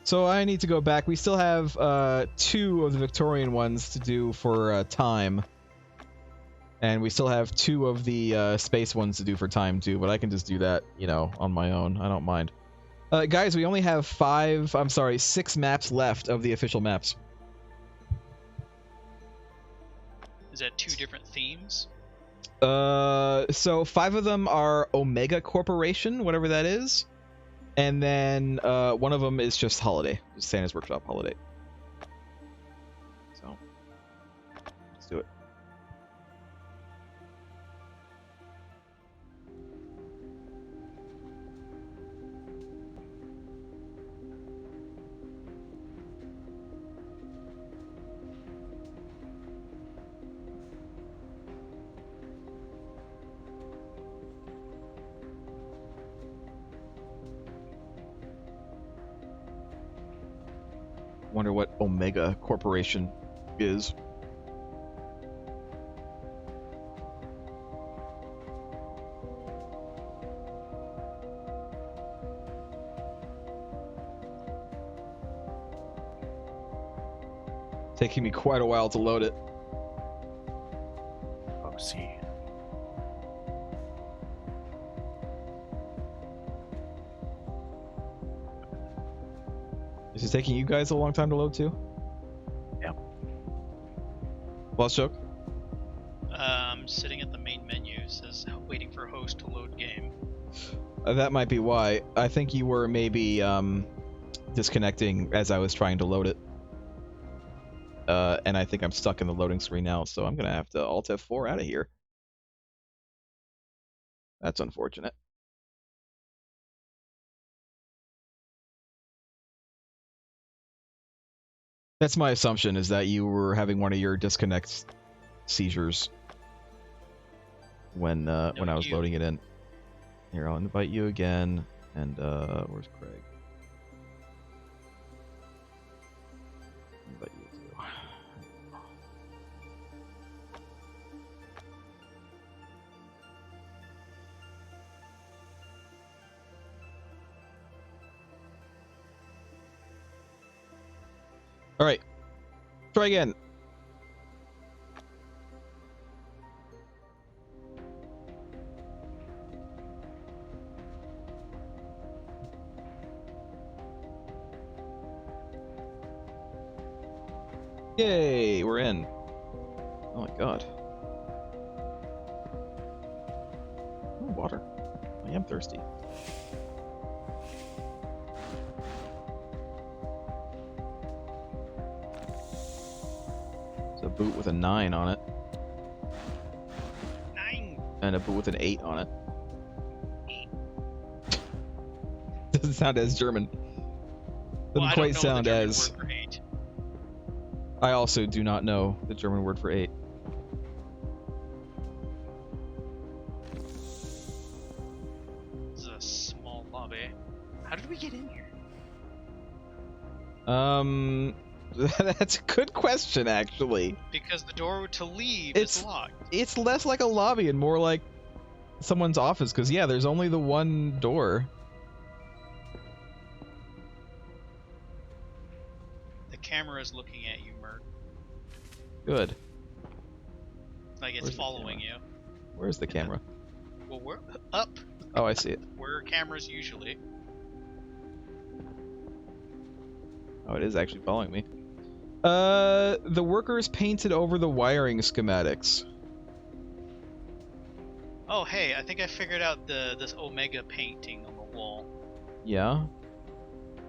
So I need to go back. We still have 2 of the Victorian ones to do for time. And we still have 2 of the space ones to do for time too, but I can just do that, you know, on my own. I don't mind. Guys, we only have 6 maps left of the official maps. Is that 2 different themes? So 5 of them are Omega Corporation, whatever that is. And then one of them is just Holiday, Santa's Workshop Holiday. So let's do it. Wonder what Omega Corporation is. Taking me quite a while to load it. Oh, see. Is it taking you guys a long time to load too? Yeah. Lost Joke? Sitting at the main menu, says waiting for host to load game. That might be why. I think you were maybe disconnecting as I was trying to load it. And I think I'm stuck in the loading screen now, so I'm gonna have to Alt F4 out of here. That's unfortunate. That's my assumption, is that you were having one of your disconnect seizures when I was loading it in. Here, I'll invite you again, and where's Craig? Invite you too. All right, try again. Yay, we're in. Oh my god. Oh, water. I am thirsty. It's a boot with a 9 on it. 9! And a boot with an 8 on it. Doesn't sound as German. Doesn't quite sound as... I also do not know the German word for 8. This is a small lobby. How did we get in here? That's a good question, actually. Because the door to leave is locked. It's less like a lobby and more like someone's office, because, yeah, there's only the one door. The camera is looking at you, Mert. Good. Like it's following you. Where's the camera? Well, we're up. Oh, I see it. Where are cameras usually? Oh, it is actually following me. The workers painted over the wiring schematics. Oh, hey, I think I figured out this Omega painting on the wall. Yeah?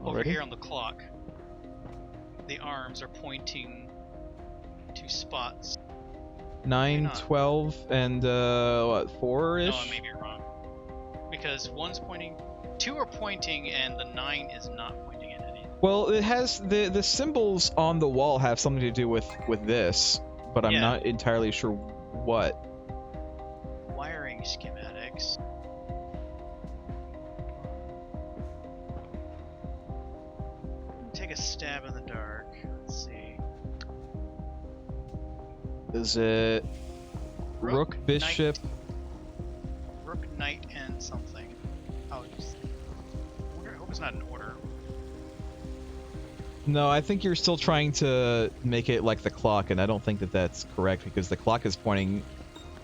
Over here on the clock. The arms are pointing to spots. 9, 12, and what, 4-ish? No, I may be wrong. Because one's pointing, 2 are pointing, and the 9 is not pointing at anything. Well, it has the symbols on the wall have something to do with this, but I'm not entirely sure what. Wiring schematics. Take a stab in the dark. Let's see. Is it Rook, Bishop? Knight, Rook, Knight, and something. Oh, I hope it's not in order. No, I think you're still trying to make it like the clock, and I don't think that that's correct because the clock is pointing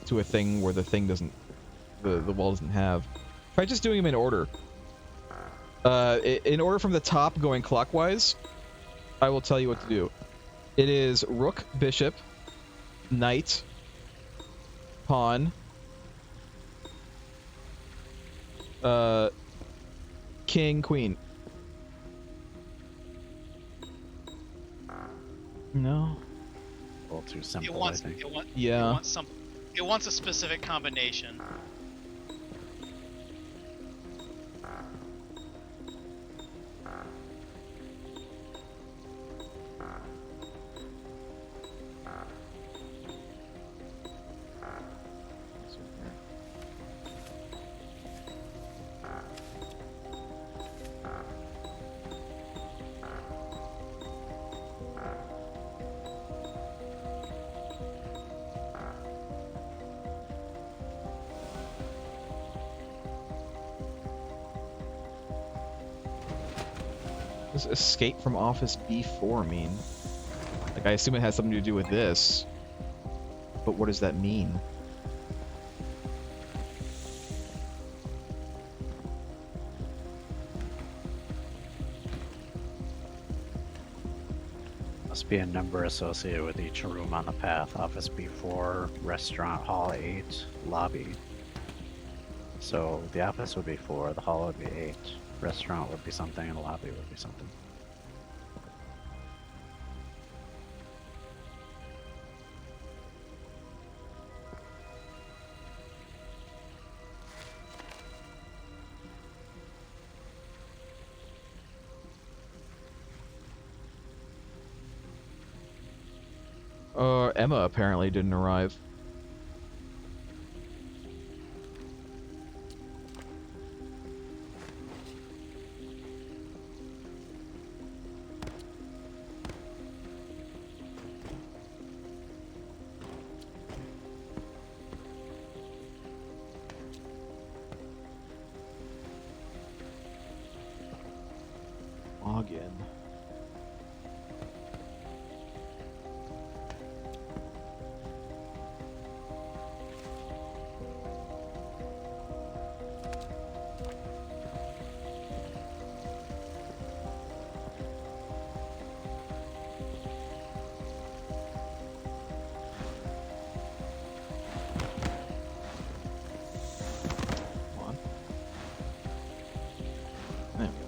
to a thing where the thing doesn't, the wall doesn't have. Try just doing them in order. In order from the top going clockwise, I will tell you what to do. It is rook, bishop, knight, pawn, king, queen. No. A little too simple, I think. Yeah. It wants a specific combination. What does escape from office B4 mean? Like, I assume it has something to do with this. But what does that mean? Must be a number associated with each room on the path. Office B4, restaurant, hall 8, lobby. So the office would be 4, the hall would be 8, restaurant would be something, and the lobby would be something. Emma apparently didn't arrive. Login. Come on. There we go.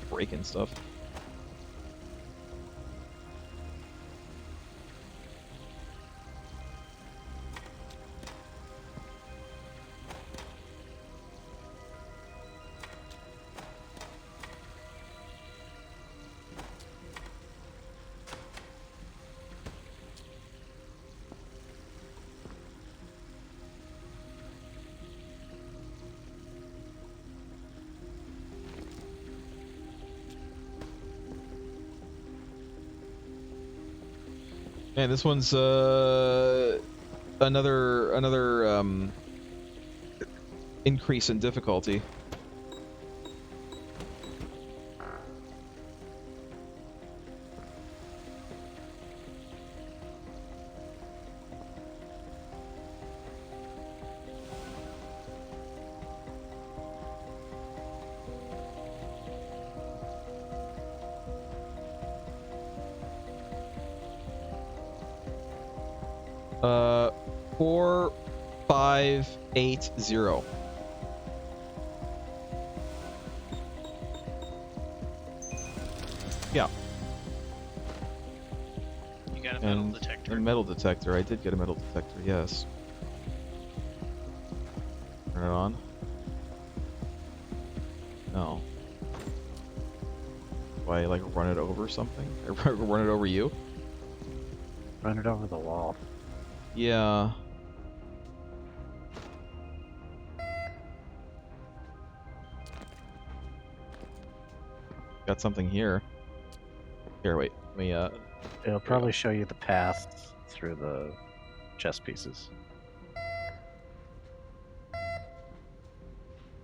Breaking stuff. And this one's another increase in difficulty. Uh, 4580. Yeah. You got a metal detector. A metal detector. I did get a metal detector, yes. Turn it on. No. Do I, like, run it over something? Or run it over you? Run it over the wall. Yeah. got something here. Here, wait. Let me, It'll probably show you the path through the chess pieces.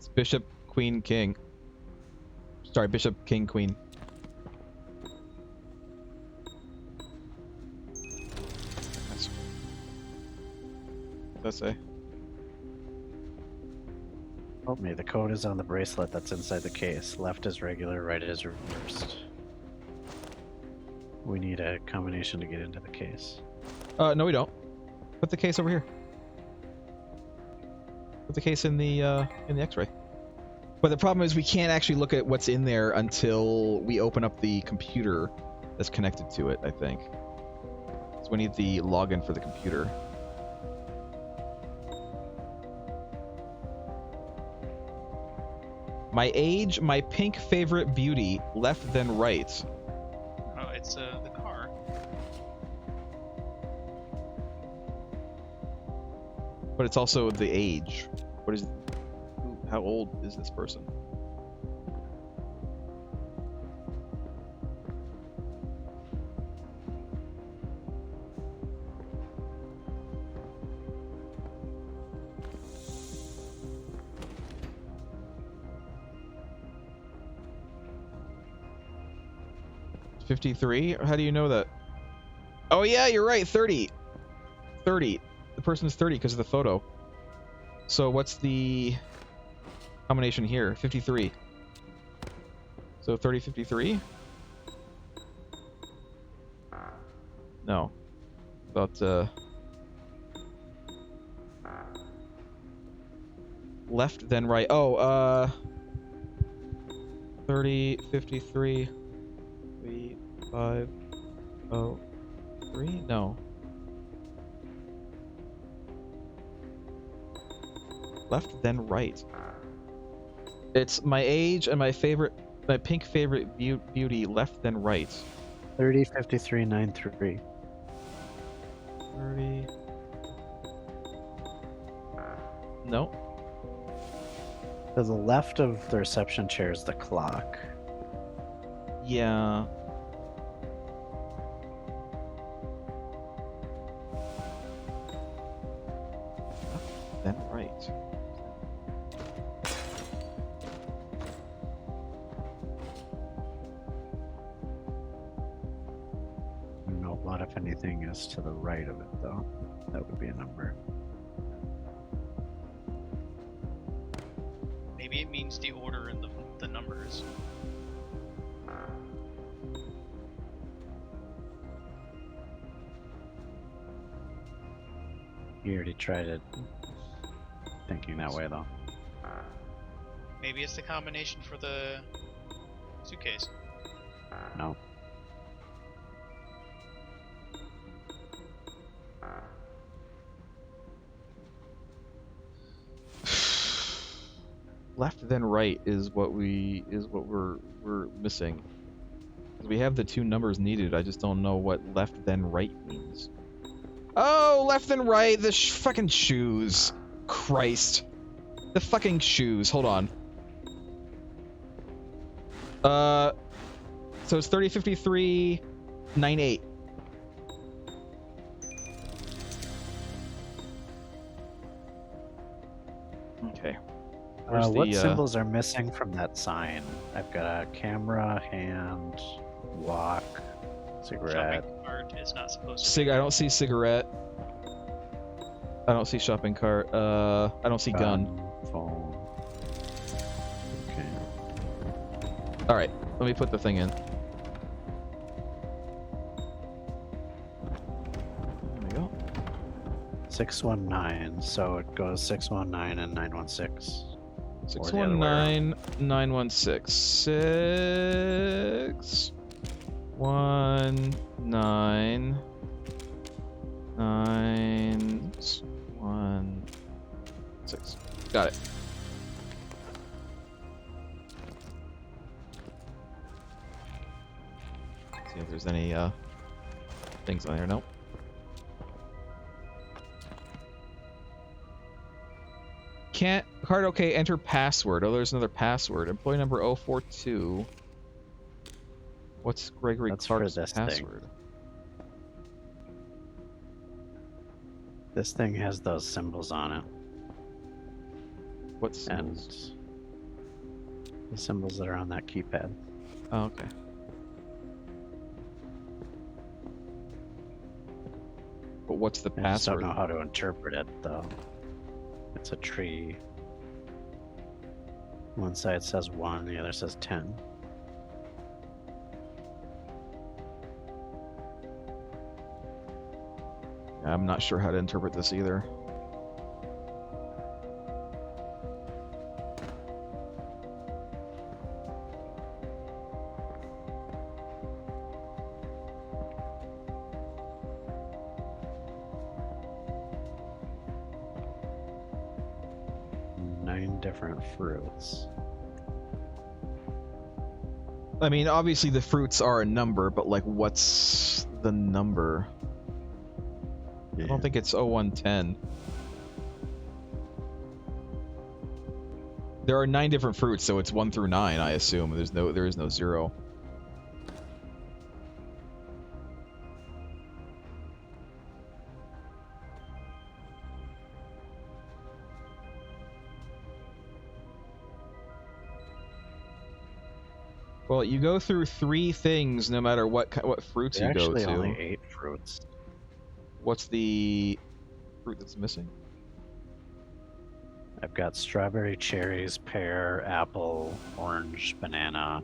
it's bishop, queen, king. Sorry, bishop, king, queen. That's... What does that say? Told me the code is on the bracelet that's inside the case. Left is regular, right is reversed. We need a combination to get into the case. No, we don't. Put the case over here. Put the case in the X-ray. But the problem is we can't actually look at what's in there until we open up the computer that's connected to it, I think. So we need the login for the computer. My age, my pink favorite beauty, left then right. Oh, it's the car. But it's also the age. What is... How old is this person? $53? How do you know that? Oh yeah, you're right, 30. 30. The person is 30 because of the photo. So what's the combination here? 53. So 30, 53? No. About, left then right. Oh, 30, 53, 3, 5, 0, 3? No. Left then right. It's my age and my pink favorite beauty, left then right. 30, 53, 93. 30. No. To the left of the reception chair is the clock. Yeah. Left then right. I don't know what, if anything, is to the right of it, though. That would be a number. Maybe it means the order in the numbers. You already tried it. Thinking that way, though. Maybe it's the combination for the suitcase. No. Left then right is what we're missing. We have the two numbers needed. I just don't know what left then right means. Oh, left then right. The fucking shoes. Christ. The fucking shoes. Hold on. So it's 30, 53, 98. Okay. What symbols are missing from that sign? I've got a camera, hand, walk, cigarette. Shopping cart is not supposed to. I don't see cigarette. I don't see shopping cart. I don't see gun. Phone. Okay. All right, let me put the thing in. There we go. 619. So it goes 619 and 916. 619 916 6 1 9 9 1 6. Got it. See if there's any things on there. Nope. Can't card. Okay, enter password. Oh, there's another password. Employee number 042. What's Gregory That's for Clark's this thing. password? This thing has those symbols on it, What symbols? and the symbols that are on that keypad. Oh, okay. But what's the I just don't password? know how to interpret it, though. It's a tree. One side says 1, the other says 10. I'm not sure how to interpret this either. Nine different fruits. I mean, obviously the fruits are a number, but like, what's the number? I don't think it's 0110. There are 9 different fruits, so it's 1 through 9, I assume. There is no 0. Well, you go through 3 things no matter what fruits you go Actually, to. only 8 fruits. What's the fruit that's missing? I've got strawberry, cherries, pear, apple, orange, banana,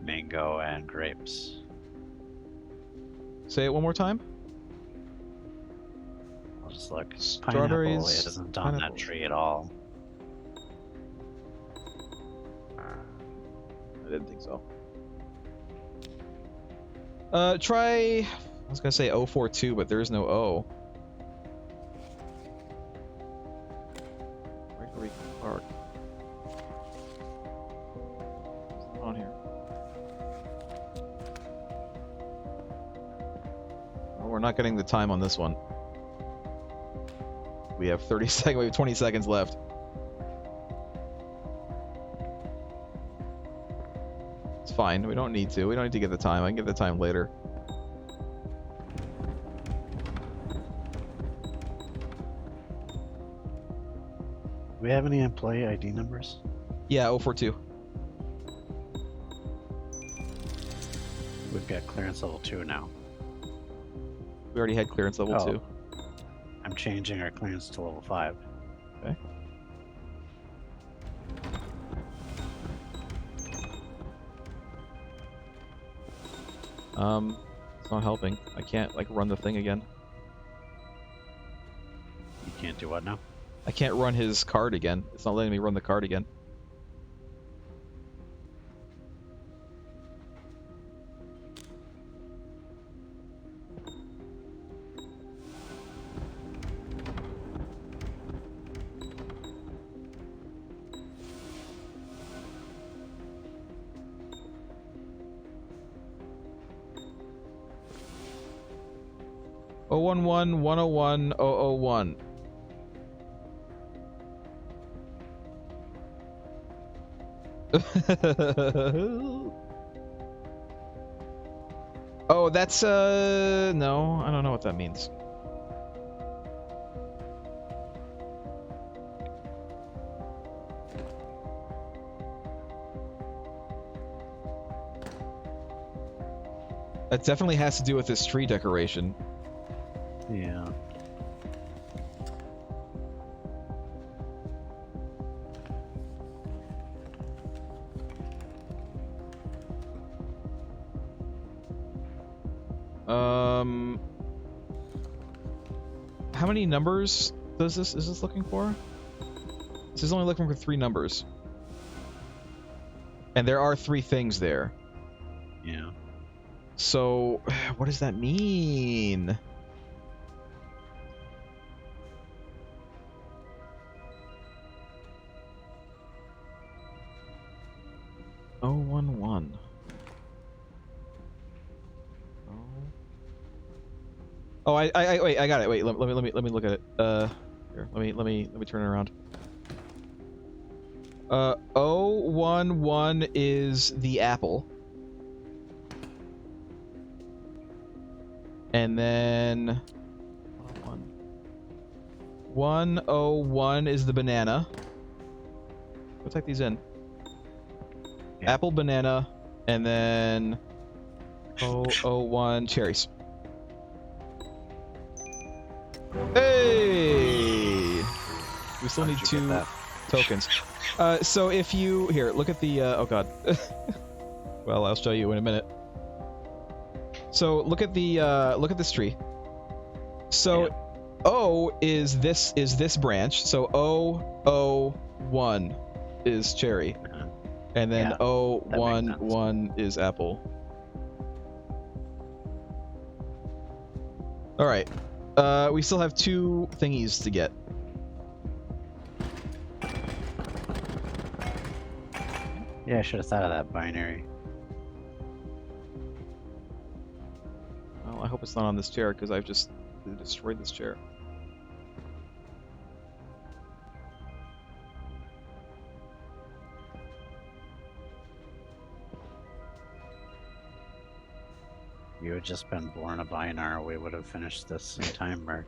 mango, and grapes. Say it one more time. I'll just look. Strawberries, Pineapple, it isn't on pineapple. that tree at all. I didn't think so. Try. I was gonna say 042, but there is no O. Gregory Clark. It's not on here. Well, we're not getting the time on this one. We have 30 seconds. We have 20 seconds left. It's fine. We don't need to. We don't need to get the time. I can get the time later. Do we have any employee ID numbers? Yeah, 042. We've got clearance level 2 now. We already had clearance level 2. I'm changing our clearance to level 5. Okay. It's not helping. I can't, like, run the thing again. You can't do what now? I can't run his card again. It's not letting me run the card again. Oh 101 101 001. Oh, that's no, I don't know what that means. That definitely has to do with this tree decoration. Yeah. How many numbers is this looking for? This is only looking for 3 numbers. And there are 3 things there. Yeah. So, what does that mean? Oh, 1-1. Oh, I wait, I got it. Wait, let me look at it. Here, let me turn it around. 011 is the apple. And then 101 is the banana. Let's type these in. Yeah. Apple, banana, and then 001 cherries. Hey! We still need 2 tokens. So if you here, look at the oh god. Well, I'll show you in a minute. So look at this tree. So Yeah. O is this branch. So 001 is cherry. And then Yeah, 011 is apple. All right. We still have 2 thingies to get. Yeah, I should have thought of that binary. Well, I hope it's not on this chair because I've just destroyed this chair. You had just been born a binary, we would have finished this in time, Mark.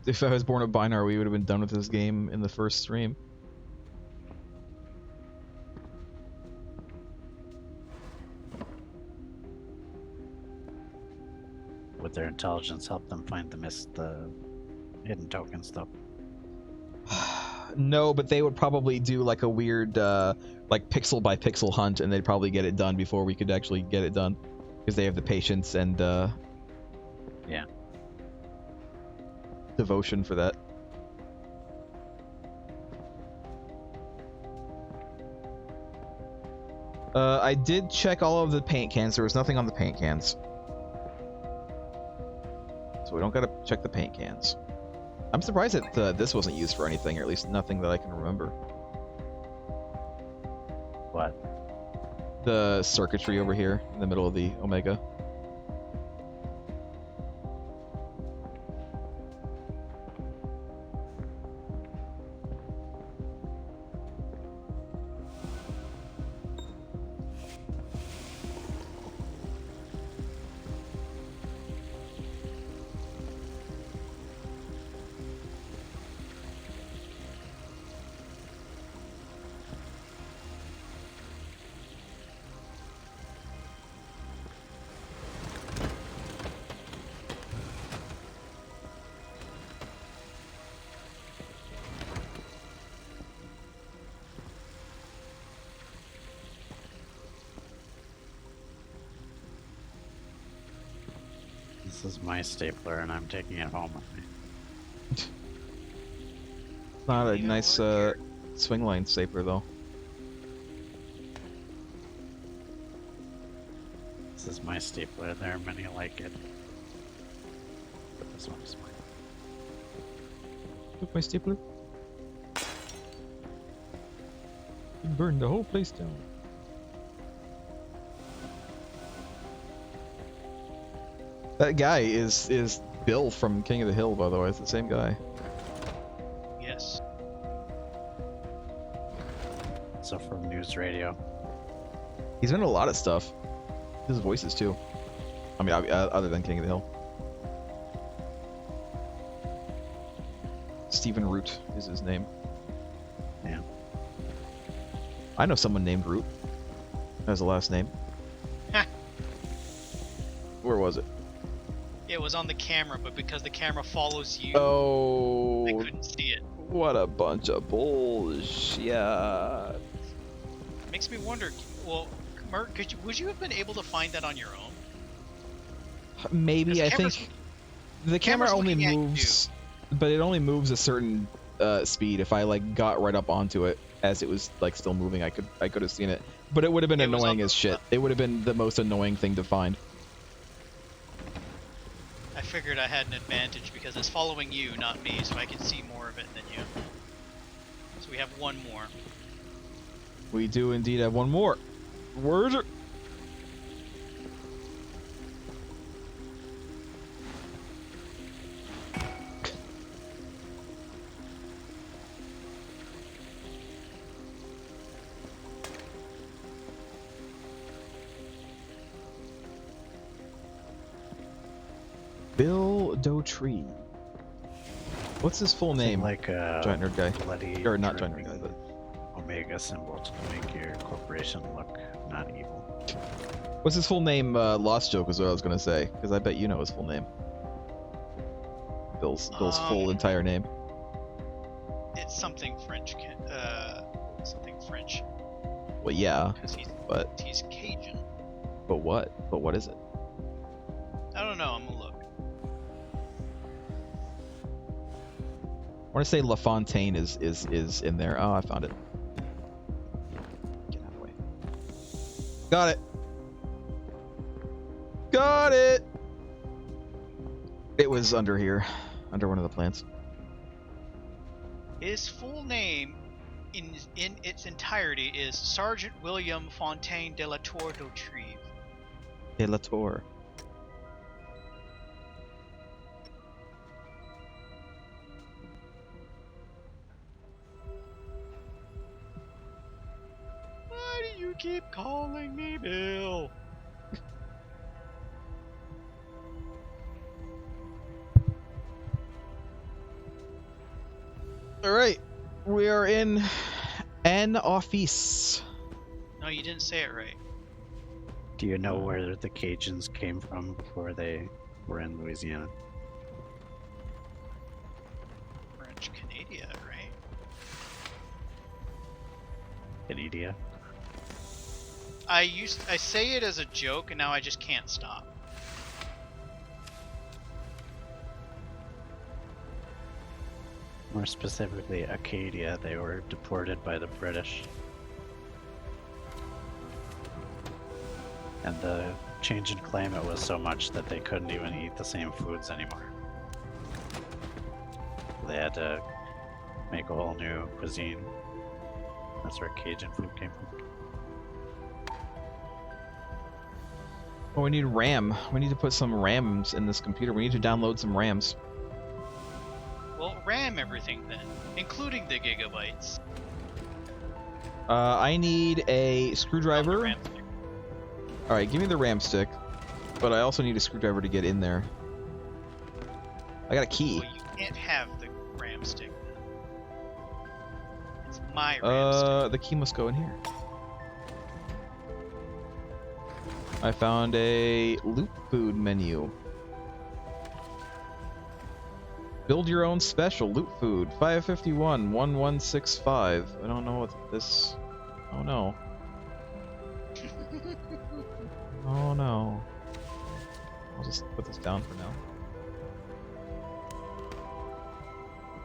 If I was born a binary, we would have been done with this game in the first stream. Would their intelligence help them find the hidden token stuff? No, but they would probably do like a weird, like pixel by pixel hunt, and they'd probably get it done before we could actually get it done, because they have the patience and Yeah. devotion for that. I did check all of the paint cans. There was nothing on the paint cans, so we don't gotta check the paint cans. I'm surprised that this wasn't used for anything, or at least nothing that I can remember. What? The circuitry over here in the middle of the Omega. This is my stapler, and I'm taking it home with me. It's not a nice swing line stapler though. This is my stapler. There are many like it. But this one is mine. Took my stapler. It burned the whole place down. That guy is Bill from King of the Hill, by the way. It's the same guy. Yes. So from News Radio. He's been in a lot of stuff. His voices too. I mean, other than King of the Hill. Stephen Root is his name. Yeah. I know someone named Root as a last name. Where was it? It was on the camera, but because the camera follows you, Oh, I couldn't see it. what a bunch of bullshit. Makes me wonder. Well, Merc, would you have been able to find that on your own? Maybe. I Cameras- think the camera camera's only looking at moves, but it only moves a certain speed. If I like got right up onto it as it was like still moving, I could have seen it. But it would have been It was on annoying the- as shit. It would have been the most annoying thing to find. I figured I had an advantage because it's following you, not me, so I could see more of it than you. So we have one more. We do indeed have one more. Where's it? Bill Dotree. What's his full name? Like a Giant nerd guy. bloody Or not giant nerd guy, dripping Omega symbol to make your corporation look not evil. What's his full name? Lost Joke is what I was gonna say, because I bet you know his full name. Bill's full entire name. It's something French. Something French. Well, yeah, Because but he's Cajun. what? But what is it? I don't know. I'm gonna look. I want to say La Fontaine is in there. Oh, I found it. Get out of the way. Got it. Got it. It was under here, under one of the plants. His full name, in its entirety, is Sergeant William Fontaine de la Tour d'Autrive. De la Tour. Why do you keep calling me Bill? All right, we are in an office. No, you didn't say it right. Do you know where the Cajuns came from before they were in Louisiana? French Canada, right? Canada? I say it as a joke, and now I just can't stop. More specifically, Acadia. They were deported by the British. And the change in climate was so much that they couldn't even eat the same foods anymore. They had to make a whole new cuisine. That's where Cajun food came from. Oh, we need RAM. We need to put some RAMs in this computer. We need to download some RAMs. Well, RAM everything then, including the gigabytes. I need a screwdriver. RAM stick. All right, give me the RAM stick, but I also need a screwdriver to get in there. I got a key. Well, you can't have the RAM stick. It's my RAM stick. The key must go in here. I found a loot food menu. Build your own special loot food. 551 1165. I don't know what this. Oh no. Oh no. I'll just put this down for now.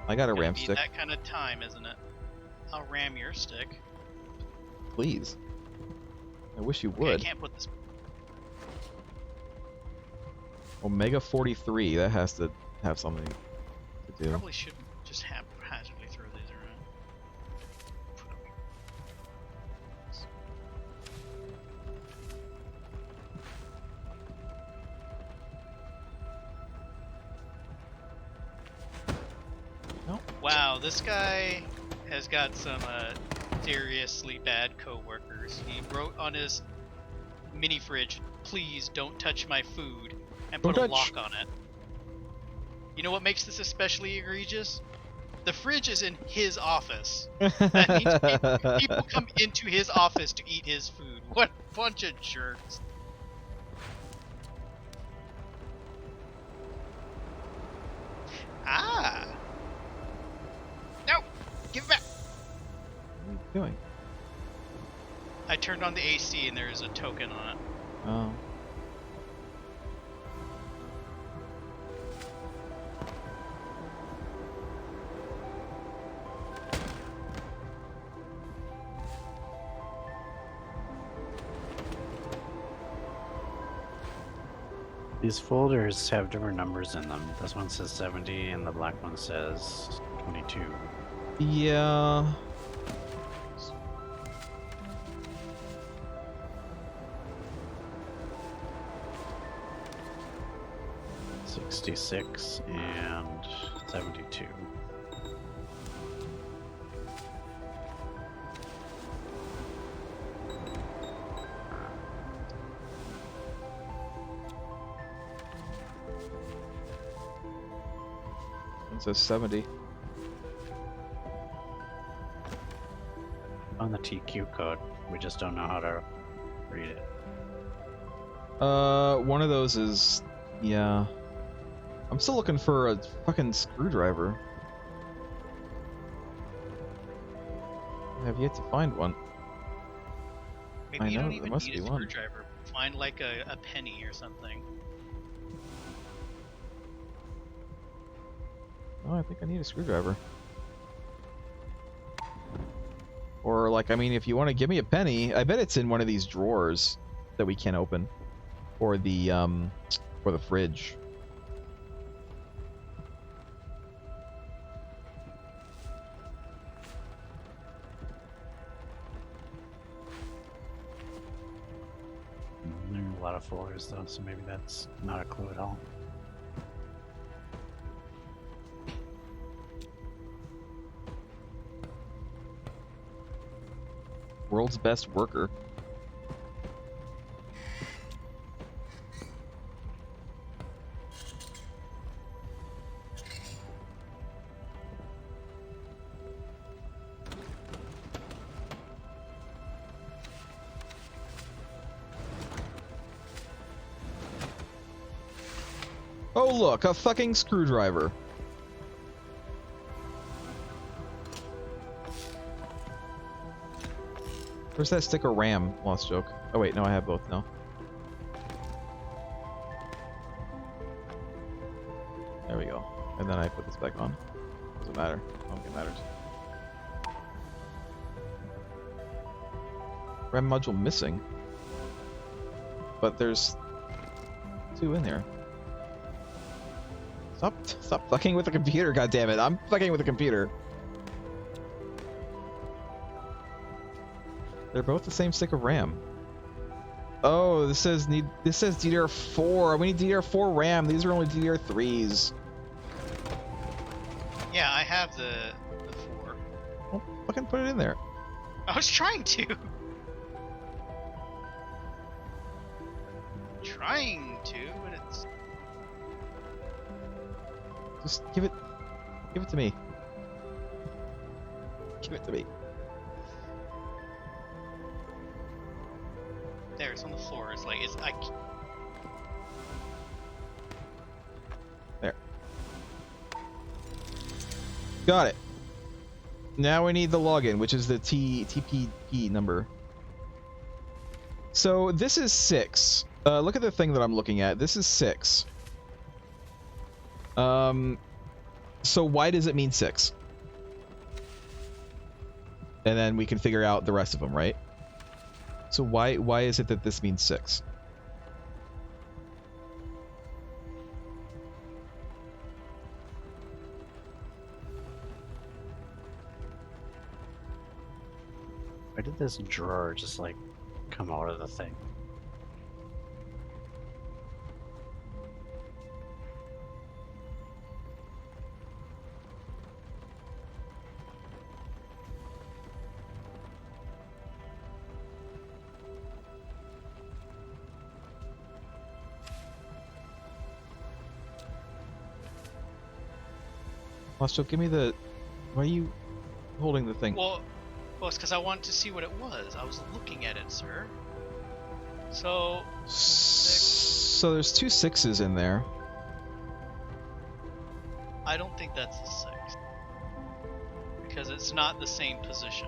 I got a Gonna RAM be stick. that kind of time, isn't it? I'll ram your stick. Please. I wish you Okay, would. I can't put this. Omega 43. That has to have something to do. Probably shouldn't just haphazardly throw these around. No. Wow, this guy has got some seriously bad co-workers. He wrote on his mini fridge, "Please don't touch my food," and put a lock on it. You know what makes this especially egregious? The fridge is in his office. That means people come into his office to eat his food. What a bunch of jerks. Ah! No! Give it back! What are you doing? I turned on the AC and there's a token on it. Oh. These folders have different numbers in them. This one says 70 and the black one says 22. Yeah. 66 and 72. It says 70. On the TQ code, we just don't know how to read it. One of those is, yeah. I'm still looking for a fucking screwdriver. I have yet to find one. Maybe I you know, don't there even must need be a one. screwdriver. Find like a penny or something. Oh, I think I need a screwdriver. Or, like, I mean, if you want to give me a penny, I bet it's in one of these drawers that we can't open. Or the fridge. There are a lot of floors though, so maybe that's not a clue at all. World's best worker. Oh look, a fucking screwdriver. Where's that sticker RAM? Lost joke. Oh wait, no, I have both now. There we go. And then I put this back on. Doesn't matter. I don't think it matters. RAM module missing. But there's 2 in there. Stop fucking with the computer, goddammit. I'm fucking with the computer. They're both the same stick of RAM. Oh, this says DDR4. We need DDR4 RAM. These are only DDR3s. Yeah, I have the 4. Well, fucking put it in there. I was trying to. But it's. Just give it to me. Give it to me. There, it's on the floor. It's like, There. Got it. Now we need the login, which is the TPP number. So this is 6. Look at the thing that I'm looking at. This is 6. So why does it mean 6? And then we can figure out the rest of them, right? So why is it that this means 6? Why did this drawer just like come out of the thing? Masto, give me the... Why are you holding the thing? well, it's because I wanted to see what it was. I was looking at it, sir. So, So there's 2 6s in there. I don't think that's a 6. Because it's not the same position.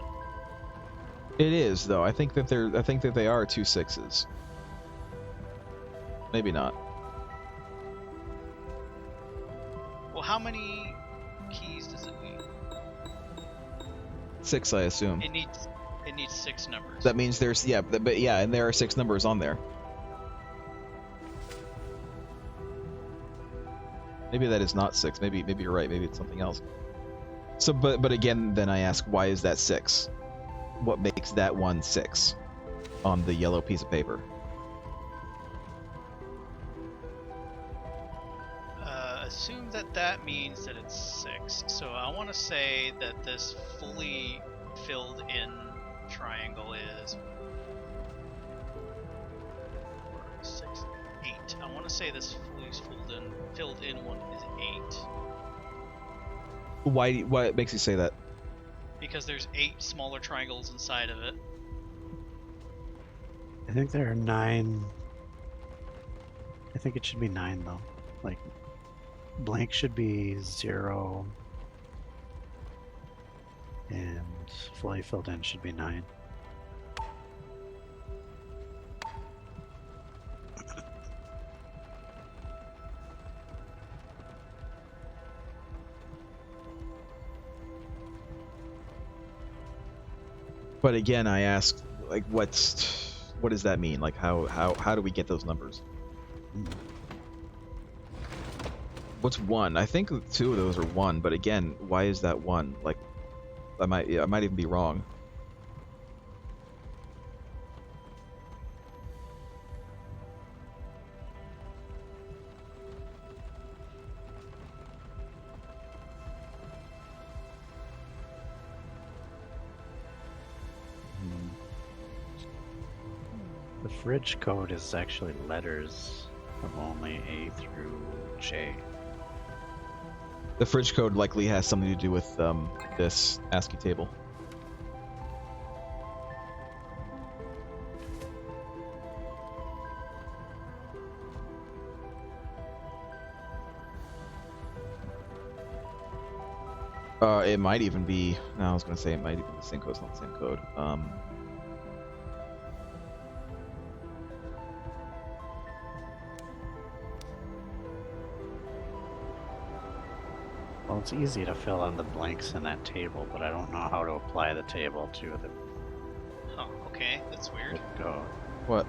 It is, though. I think that they are 2 6s. Maybe not. Well, how many keys does it need? 6, I assume. It needs 6 numbers. That means there's and there are 6 numbers on there. Maybe that is not 6. Maybe you're right. Maybe it's something else. So, but again, then I ask, why is that 6? What makes that one 6 on the yellow piece of paper? Assume that means that it's 6. So I want to say that this fully filled in triangle is 4, 6, 8. I want to say this fully filled in one is 8. Why? What makes you say that? Because there's 8 smaller triangles inside of it. I think there are 9. I think it should be 9 though. Like, blank should be 0, and fully filled in should be 9. But again, I ask, like, what does that mean? Like, how do we get those numbers? What's 1? I think 2 of those are 1, but again, why is that 1? Like, I might even be wrong. The fridge code is actually letters of only A through J. The fridge code likely has something to do with this ASCII table. It might even be. No, I was gonna say it might even be the same code. It's not the same code. Well, it's easy to fill in the blanks in that table, but I don't know how to apply the table to the Huh, okay, that's weird. code. What?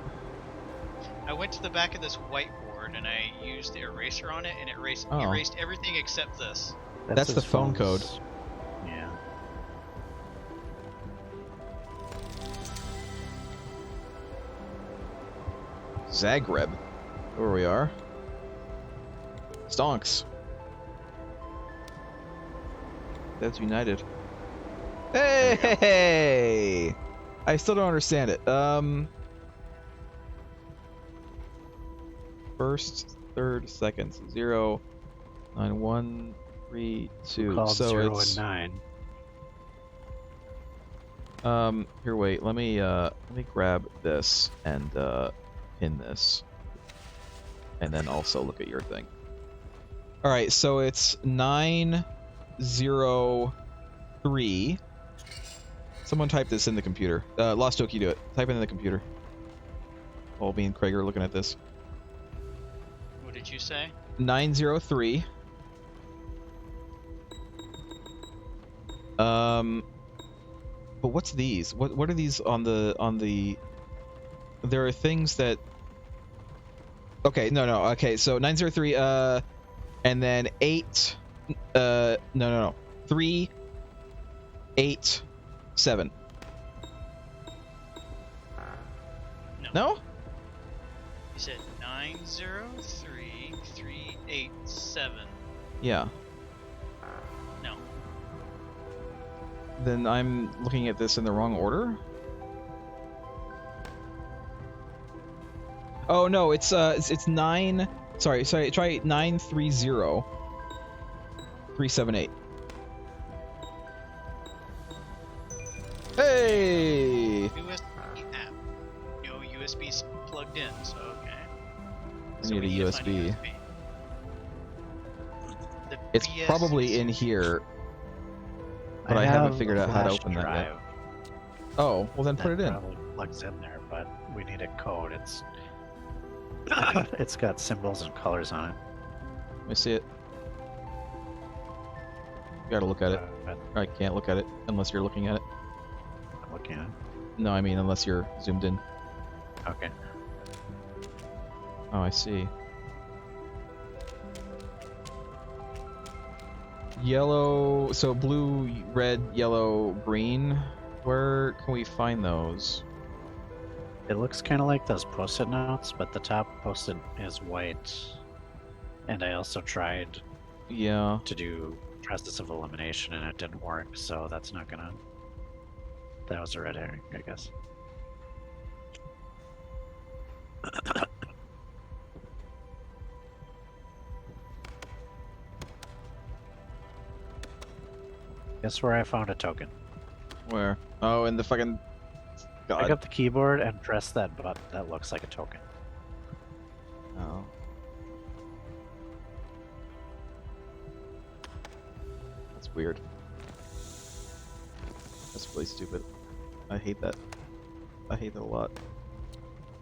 I went to the back of this whiteboard and I used the eraser on it and it erased everything except this. That's the his phone phone's- code. Yeah. Zagreb. Where we are. Stonks. That's United. Hey! I still don't understand it. First, third, seconds. 0, 9, 1, 3, 2. Called So 0 it's and 9. here, wait. Let me grab this and pin this, and then also look at your thing. All right, so it's 903. Someone type this in the computer. Lost Joke, you do it. Type it in the computer. While me and Craig are looking at this. What did you say? 903. But what's these? What are these on the? There are things that. Okay, no. Okay, so 903. And then 8. No. 3, 8, 7. No? You said 903 387. Yeah. No. Then I'm looking at this in the wrong order. Oh no, it's 9. Sorry. Try 930 378. Hey! USB app. No USB's plugged in, so okay. I So need we a to find USB. The It's BS probably in here, but I haven't figured out how to open that yet. Oh, well then put it in. Probably plugs in there, but we need a code. It's it's got symbols and colors on it. Let me see it. You gotta look at it. I can't look at it unless you're looking at it. I'm looking at it. No, I mean unless you're zoomed in. Okay. Oh, I see. Yellow, so blue, red, yellow, green. Where can we find those? It looks kind of like those post-it notes, but the top post-it is white. And I also tried Yeah. to do process of elimination, and it didn't work, so that's not gonna... That was a red herring, I guess. Guess where I found a token. Where? Oh, in the fucking... Pick God. up the keyboard and press that button. That looks like a token. Oh. That's weird. That's really stupid. I hate that. I hate that a lot.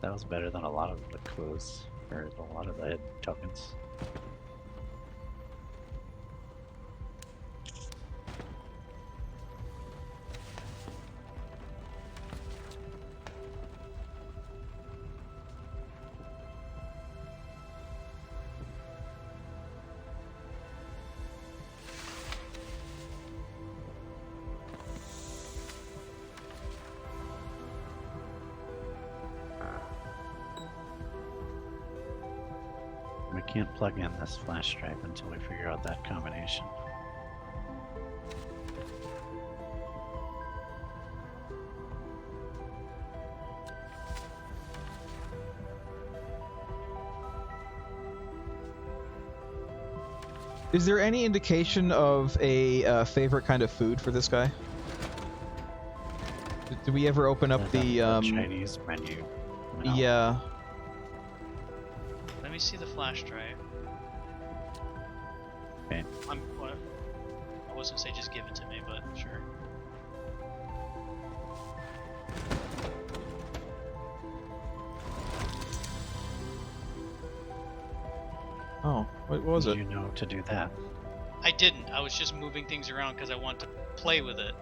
That was better than a lot of the clues, or a lot of the hidden tokens. We can't plug in this flash drive until we figure out that combination. Is there any indication of a favorite kind of food for this guy? Did we ever open up the Chinese menu? No. Yeah. Let me see the flash drive. Okay. What? I was gonna say just give it to me, but sure. Oh, what was it? Did you know to do that? I didn't. I was just moving things around because I want to play with it.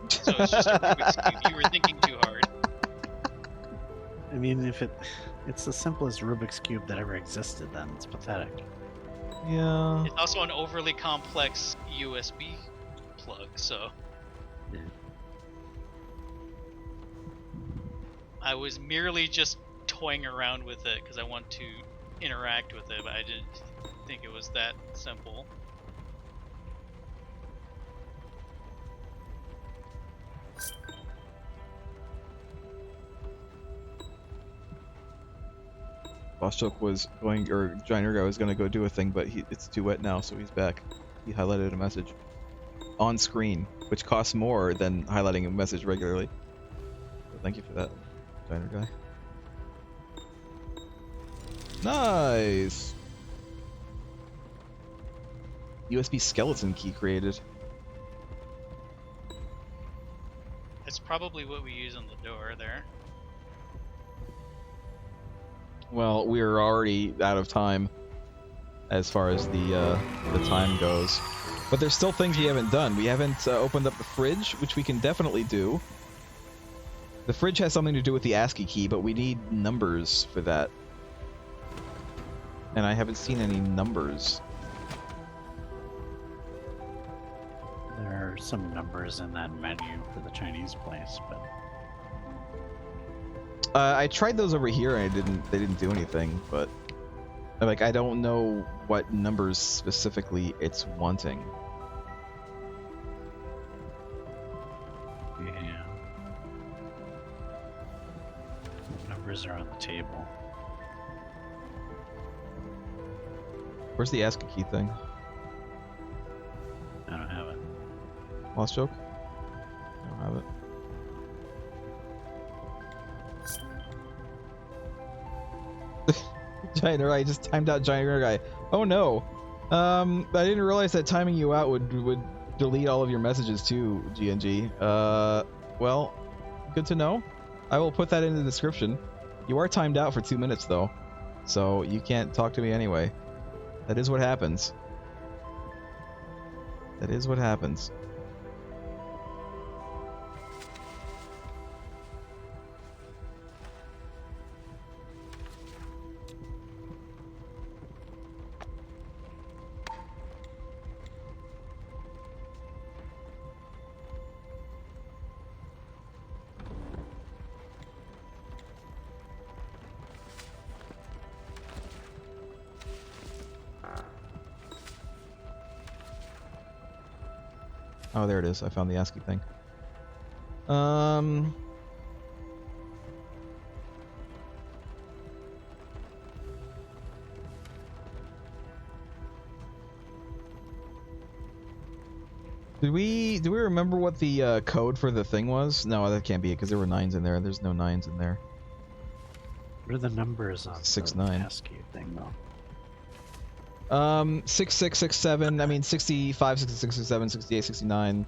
So it's just a Rubik's Cube. You were thinking too hard. I mean, if it's the simplest Rubik's Cube that ever existed, then it's pathetic. Yeah. It's also an overly complex USB plug, so... Yeah. I was merely just toying around with it because I want to interact with it, but I didn't think it was that simple. Boschuk was going, or Giant Guy was gonna go do a thing, but it's too wet now, so he's back. He highlighted a message on screen, which costs more than highlighting a message regularly. So thank you for that, Giant Guy. Nice! USB skeleton key created. That's probably what we use on the door there. Well, we're already out of time as far as the time goes. But there's still things we haven't done. We haven't opened up the fridge, which we can definitely do. The fridge has something to do with the ASCII key, but we need numbers for that. And I haven't seen any numbers. There are some numbers in that menu for the Chinese place, but I tried those over here and they didn't do anything, but like I don't know what numbers specifically it's wanting. yeah. The numbers are on the table. Where's the ASCII key thing? I don't have it. Lost joke? I don't have it. Giant Guy, I just timed out Giant Guy. Oh no! I didn't realize that timing you out would delete all of your messages too, GNG. Well, good to know. I will put that in the description. You are timed out for 2 minutes though, so you can't talk to me anyway. That is what happens. That is what happens. Oh, there it is. I found the ASCII thing. Do we remember what the code for the thing was? No, that can't be it because there were 9s in there. There's no 9s in there. What are the numbers on 69. the ASCII thing, though? 6667. I mean 65, 66, 67, 68, 69,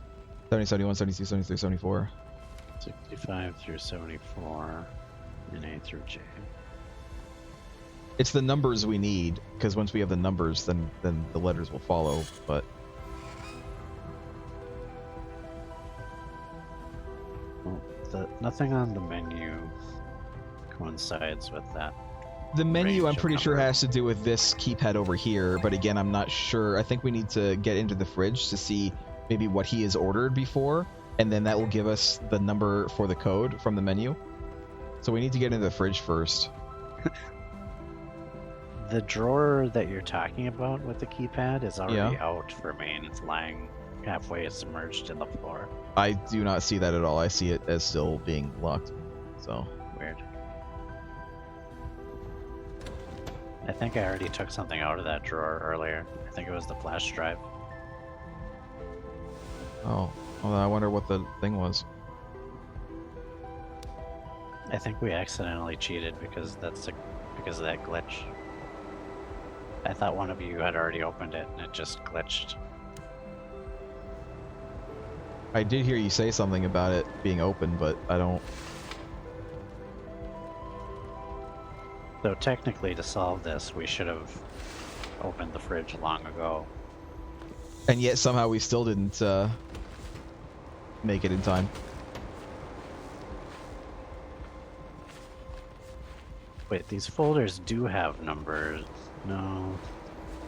70, 71, 72, 73, 74. 65 through 74, and A through J. It's the numbers we need because once we have the numbers, then the letters will follow. But Well, nothing on the menu coincides with that. the menu, I'm Range of pretty sure, numbers. has to do with this keypad over here. But again, I'm not sure. I think we need to get into the fridge to see maybe what he has ordered before, and then that will give us the number for the code from the menu. So we need to get into the fridge first. The drawer that you're talking about with the keypad is already Yeah. out for me, and it's lying halfway submerged in the floor. I do not see that at all. I see it as still being locked. So Weird. I think I already took something out of that drawer earlier. I think it was the flash drive. oh, well, I wonder what the thing was. I think we accidentally cheated because because of that glitch. I thought one of you had already opened it and it just glitched. I did hear you say something about it being open, but I don't. So technically, to solve this, we should have opened the fridge long ago. And yet somehow we still didn't make it in time. Wait, these folders do have numbers. No.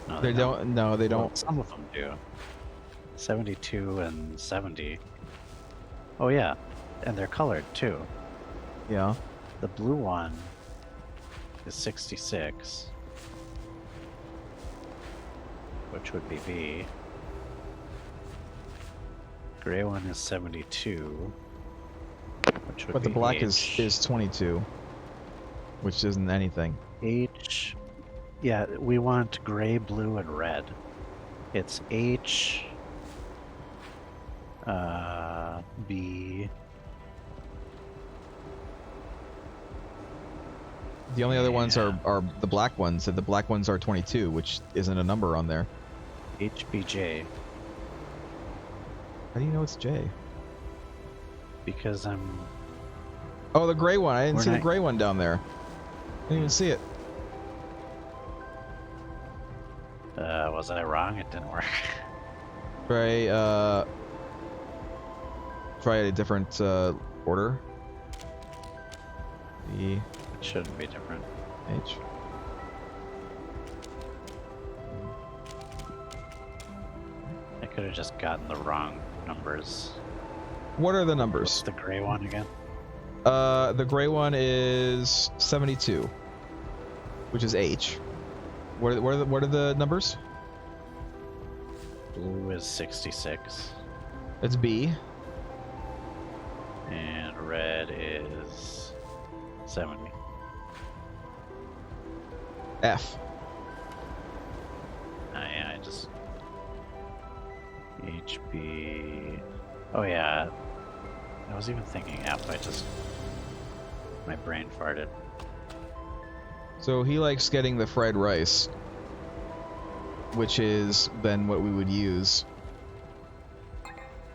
No, They don't. No, they Well, don't. some of them do. 72 and 70. Oh yeah, and they're colored too. Yeah. The blue one is 66, which would be B. Gray one is 72, which would But the be black H. is 22, which isn't anything. H. Yeah, we want gray, blue, and red. It's H. B. The only other ones Yeah. are the black ones, and the black ones are 22, which isn't a number on there. HBJ. How do you know it's J? Because I'm. Oh, the gray one. I didn't We're see the not- gray one down there. I didn't even see it. Was I wrong? It didn't work. Try a different order. E It shouldn't be different. H. I could have just gotten the wrong numbers. What are the What's numbers? the gray one again? The gray one is 72, which is H. What are the numbers? Blue is 66, It's B. and red is 70. F. Yeah, I just HB. Oh yeah, I was even thinking F. My brain farted. So he likes getting the fried rice, which is then what we would use.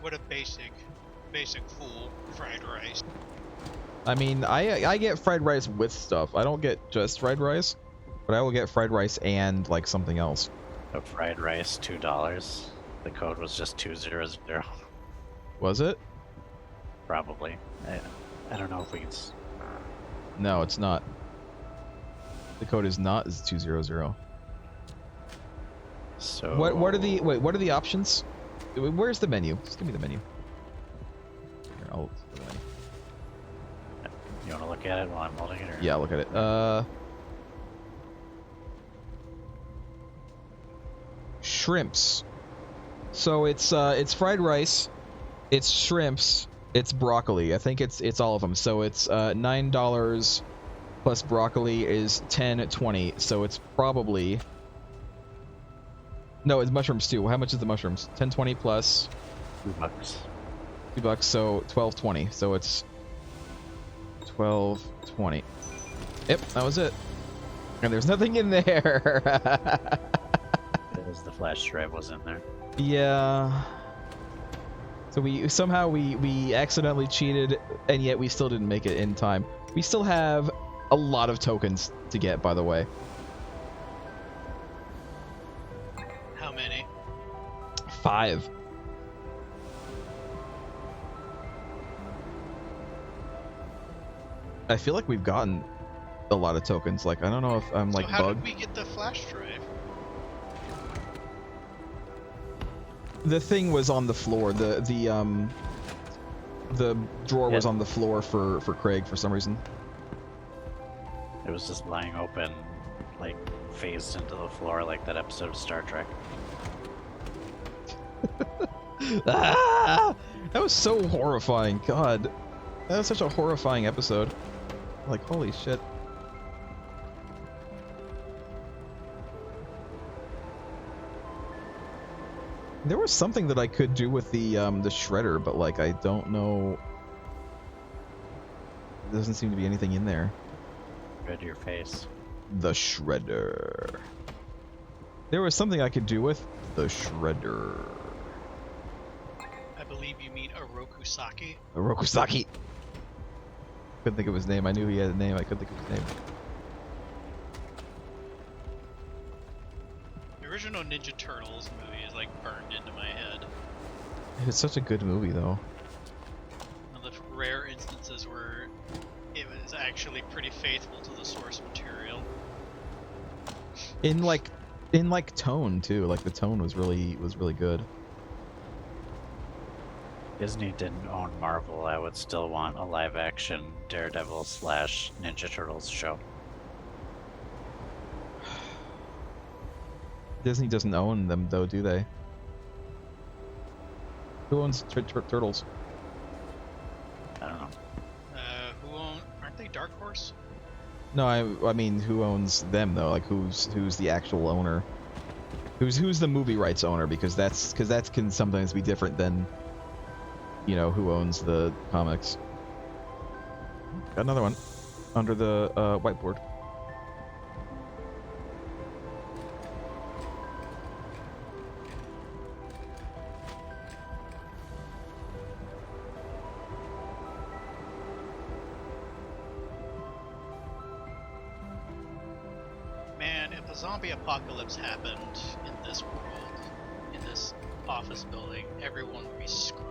What a basic fool fried rice. I mean, I get fried rice with stuff. I don't get just fried rice, but I will get fried rice and like something else. So fried rice, $2. The code was just 200. Was it? Probably. I don't know if we can. No, it's not. The code is 200. So What are the options? Where's the menu? Just give me the menu. Here, I'll look at the menu. You want to look at it while I'm holding it? Or? Yeah, look at it. Shrimps. So it's fried rice, it's shrimps, it's broccoli. I think it's all of them. So it's $9 plus broccoli is $10.20. So it's probably no, it's mushrooms too. How much is the mushrooms? $10.20 plus $2. $2, so 12.20. So it's 12.20. Yep, that was it. And there's nothing in there. Because the flash drive was in there. Yeah. So we accidentally cheated, and yet we still didn't make it in time. We still have a lot of tokens to get, by the way. How many? 5. I feel like we've gotten a lot of tokens. Like, I don't know if I'm like so how bugged. did we get the flash drive? The thing was on the floor. The drawer was on the floor for Craig for some reason. It was just lying open, like phased into the floor like that episode of Star Trek. Ah! That was so horrifying. God, that was such a horrifying episode. Like, holy shit. There was something that I could do with the shredder, but like I don't know. There doesn't seem to be anything in there. Red your face. The shredder. There was something I could do with the shredder. I believe you mean Orokusaki. Orokusaki. Couldn't think of his name. I knew he had a name. I couldn't think of his name. The original Ninja Turtles movie is like burned into my head. It's such a good movie, though. One of the rare instances where it was actually pretty faithful to the source material. In like tone too. Like the tone was really good. Disney didn't own Marvel. I would still want a live-action Daredevil / Ninja Turtles show. Disney doesn't own them though, do they? Who owns Turtles? I don't know. Aren't they Dark Horse? No, I mean, who owns them though? Like, who's the actual owner? Who's the movie rights owner? Because that can sometimes be different than, you know, who owns the comics. Got another one under the whiteboard. Zombie apocalypse happened in this world, in this office building, everyone would be screwed.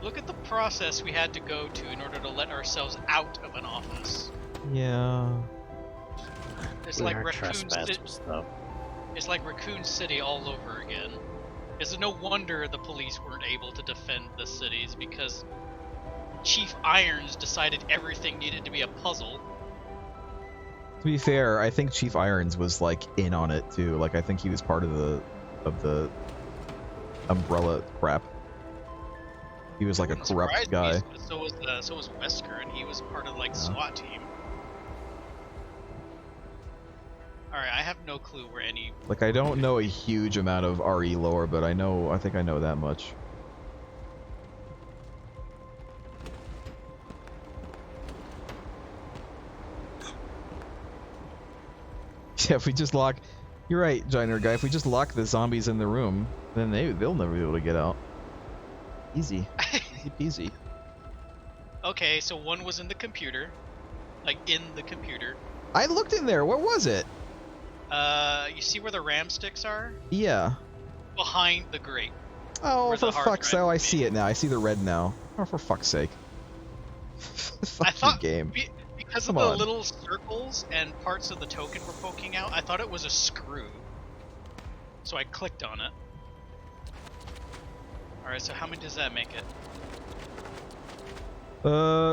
Look at the process we had to go to in order to let ourselves out of an office. Yeah. It's like Raccoon City. It's like Raccoon City all over again. It's no wonder the police weren't able to defend the cities because Chief Irons decided everything needed to be a puzzle. To be fair, I think Chief Irons was like in on it too. Like I think he was part of the umbrella crap. He was like a corrupt guy. So was Wesker, and he was part of like SWAT team. All right, I have no clue where any. Like I don't know a huge amount of RE lore, but I think I know that much. Yeah, if we just lock... You're right, Giant Nerd Guy. If we just lock the zombies in the room, then they'll never be able to get out. Easy. Easy peasy. Okay, so one was in the computer. Like, in the computer. I looked in there. Where was it? You see where the RAM sticks are? Yeah. Behind the grate. Oh, for fuck's sake. Oh, I see it now. I see the red now. Oh, for fuck's sake. Fucking game. Because of the little circles and parts of the token were poking out, I thought it was a screw. So I clicked on it. Alright, so how many does that make it?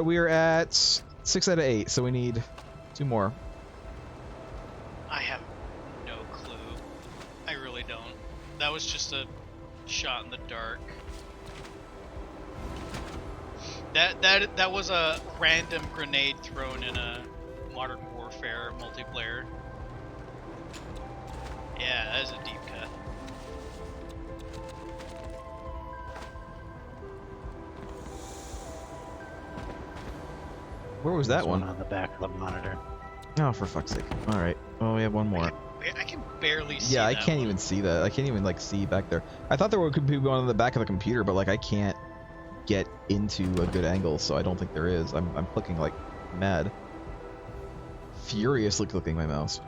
We are at 6 out of 8, so we need 2 more. I have no clue. I really don't. That was just a shot in the dark. That was a random grenade thrown in a Modern Warfare multiplayer. Yeah, that is a deep cut. Where was There's that one? on the back of the monitor. Oh, for fuck's sake. All right. Oh, we have one more. I can barely see Yeah, I that can't one. even see that. I can't even like see back there. I thought there could be one on the back of the computer, but like I can't get into a good angle, so I don't think there is. I'm clicking like mad. Furiously clicking my mouse.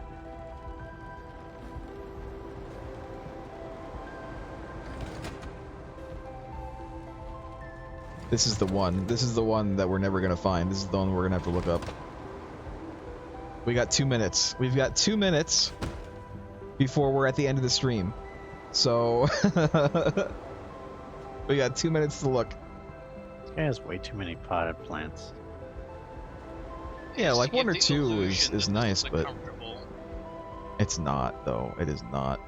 This is the one. This is the one that we're never gonna find. This is the one we're gonna have to look up. We got 2 minutes. We've got 2 minutes before we're at the end of the stream. So we got 2 minutes to look. This guy has way too many potted plants. Yeah, Just like to one give or the two illusion is that nice, this but comfortable. it's not though. It is not.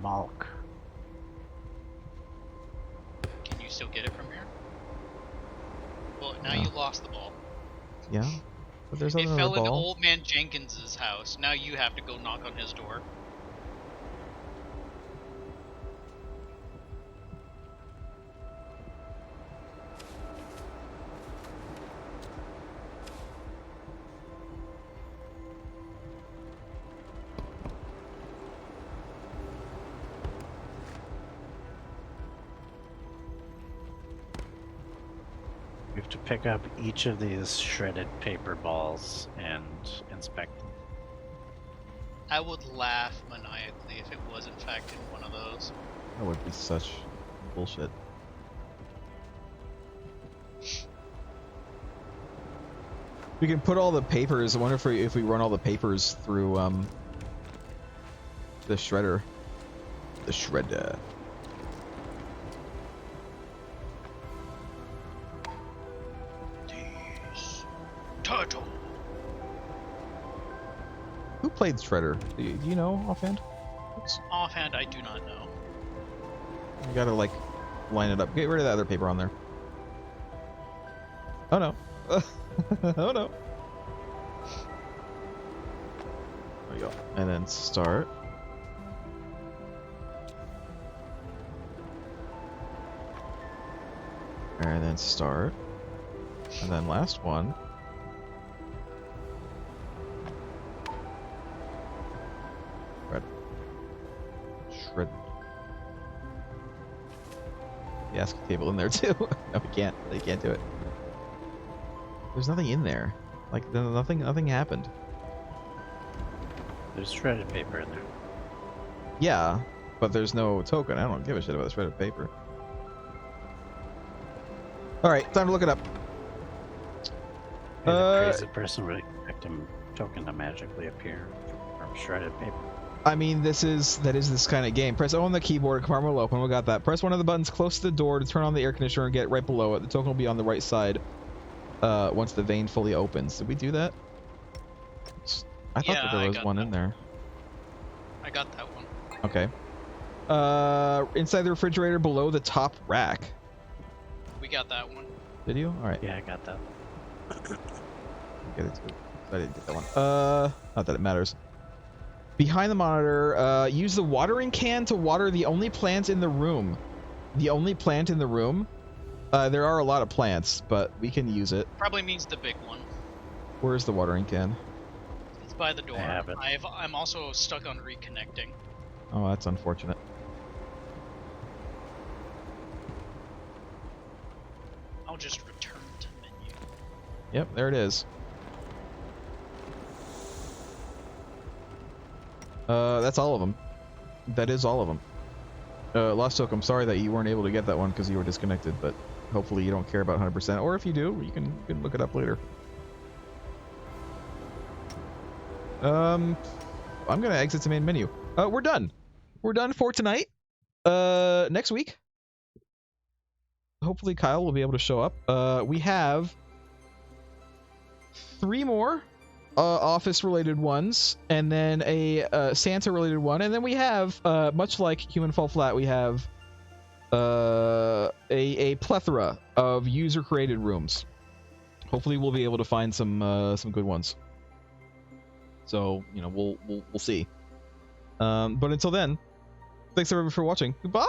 Malk. Can you still get it from here? Well, now No. you lost the ball. Yeah. But there's It another fell into ball. Old Man Jenkins's house. Now you have to go knock on his door. We have to pick up each of these shredded paper balls and inspect them. I would laugh maniacally if it was in fact in one of those. That would be such bullshit. We can put all the papers. I wonder if we run all the papers through the shredder. The shredder. These turtle. Who played shredder? Do you know offhand? Oops. Offhand, I do not know. You gotta like line it up. Get rid of that other paper on there. Oh no. Oh no. There we go. And then start. And then start. And then last one. Shred. Shred. The ASCII table in there too. No, we can't. They can't do it. There's nothing in there. Like nothing happened. There's shredded paper in there. Yeah, but there's no token. I don't give a shit about the shredded paper. All right, time to look it up. And a crazy person would expect a token to magically appear from shredded paper. I mean, that is this kind of game. Press O on the keyboard, compartment will open. We got that. Press one of the buttons close to the door to turn on the air conditioner and get right below it. The token will be on the right side once the vein fully opens. Did we do that? I thought that there was one in there. I got that one. Okay. Inside the refrigerator below the top rack. We got that one. Did you? All right. Yeah, I got that. Get it too. I didn't get that one. Not that it matters. Behind the monitor, use the watering can to water the only plant in the room. The only plant in the room? There are a lot of plants, but we can use it. Probably means the big one. Where's the watering can? It's by the door. I have it. I'm also stuck on reconnecting. Oh, that's unfortunate. I'll just return to menu. Yep, there it is. That's all of them. That is all of them. Lost Token, I'm sorry that you weren't able to get that one because you were disconnected, but hopefully you don't care about 100%. Or if you do, you can look it up later. I'm gonna exit to main menu. We're done. We're done for tonight. Next week, hopefully Kyle will be able to show up. We have 3 more office-related ones, and then a Santa-related one, and then we have, much like Human Fall Flat, we have a plethora of user-created rooms. Hopefully, we'll be able to find some good ones. So, you know, we'll see. But until then, thanks everyone for watching. Goodbye.